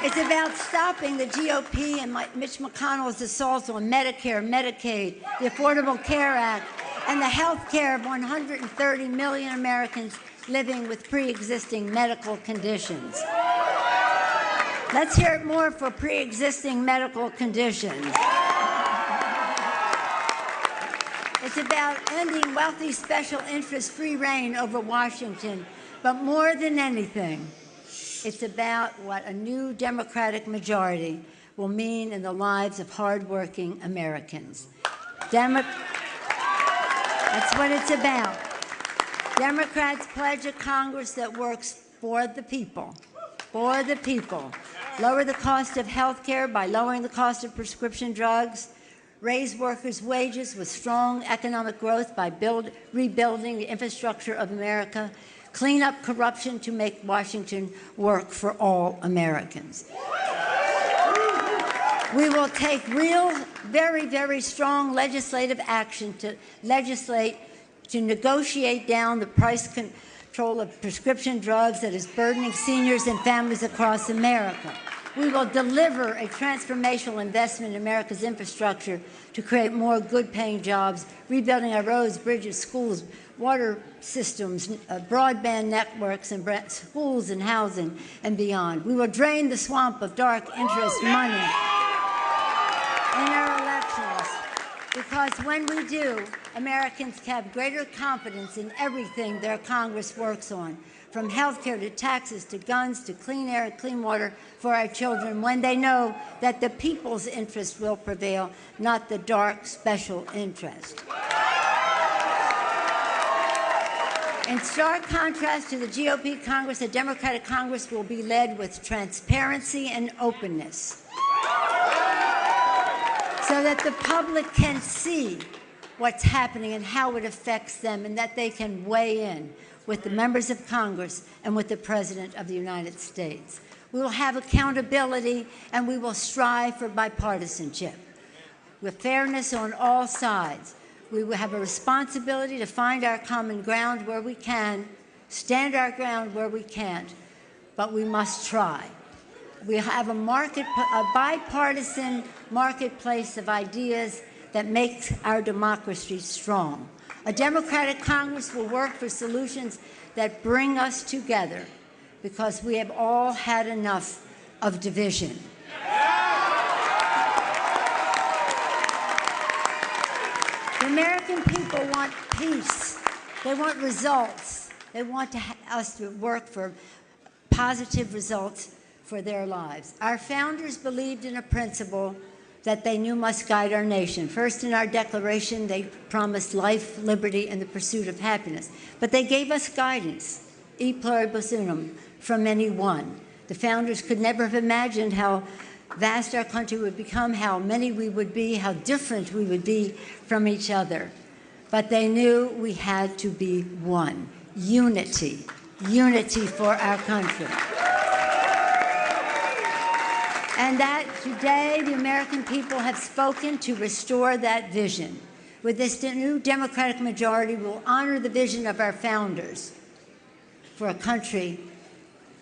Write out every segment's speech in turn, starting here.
It's about stopping the GOP and Mitch McConnell's assaults on Medicare, Medicaid, the Affordable Care Act, and the health care of 130 million Americans living with pre-existing medical conditions. Let's hear it more for pre-existing medical conditions. It's about ending wealthy special interest free reign over Washington, but more than anything, it's about what a new Democratic majority will mean in the lives of hardworking Americans. That's what it's about. Democrats pledge a Congress that works for the people, for the people. Lower the cost of health care by lowering the cost of prescription drugs. Raise workers' wages with strong economic growth by rebuilding the infrastructure of America. Clean up corruption to make Washington work for all Americans. We will take real, very, very strong legislative action to negotiate down the price control of prescription drugs that is burdening seniors and families across America. We will deliver a transformational investment in America's infrastructure to create more good-paying jobs, rebuilding our roads, bridges, schools, water systems, broadband networks, and schools and housing and beyond. We will drain the swamp of dark interest money in our elections, because when we do, Americans have greater confidence in everything their Congress works on, from health care to taxes to guns to clean air and clean water for our children, when they know that the people's interest will prevail, not the dark special interest. In stark contrast to the GOP Congress, the Democratic Congress will be led with transparency and openness so that the public can see what's happening and how it affects them, and that they can weigh in with the members of Congress and with the President of the United States. We will have accountability, and we will strive for bipartisanship with fairness on all sides. We will have a responsibility to find our common ground where we can, stand our ground where we can't, but we must try. We have a bipartisan marketplace of ideas that makes our democracy strong. A Democratic Congress will work for solutions that bring us together, because we have all had enough of division. The American people want peace. They want results. They want us to work for positive results for their lives. Our founders believed in a principle that they knew must guide our nation. First, in our Declaration, they promised life, liberty, and the pursuit of happiness. But they gave us guidance, e pluribus unum, from any one. The founders could never have imagined how vast our country would become, how many we would be, how different we would be from each other. But they knew we had to be one. Unity. Unity for our country. And that today the American people have spoken to restore that vision. With this new Democratic majority, we'll honor the vision of our founders for a country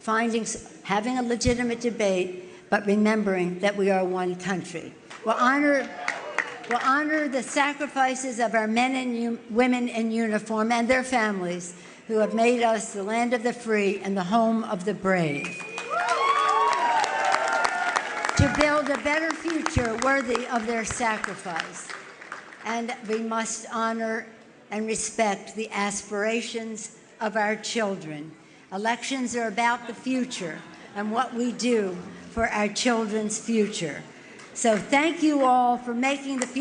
having a legitimate debate, but remembering that we are one country. We'll honor the sacrifices of our men and women in uniform and their families who have made us the land of the free and the home of the brave. To build a better future worthy of their sacrifice. And we must honor and respect the aspirations of our children. Elections are about the future and what we do for our children's future. So thank you all for making the future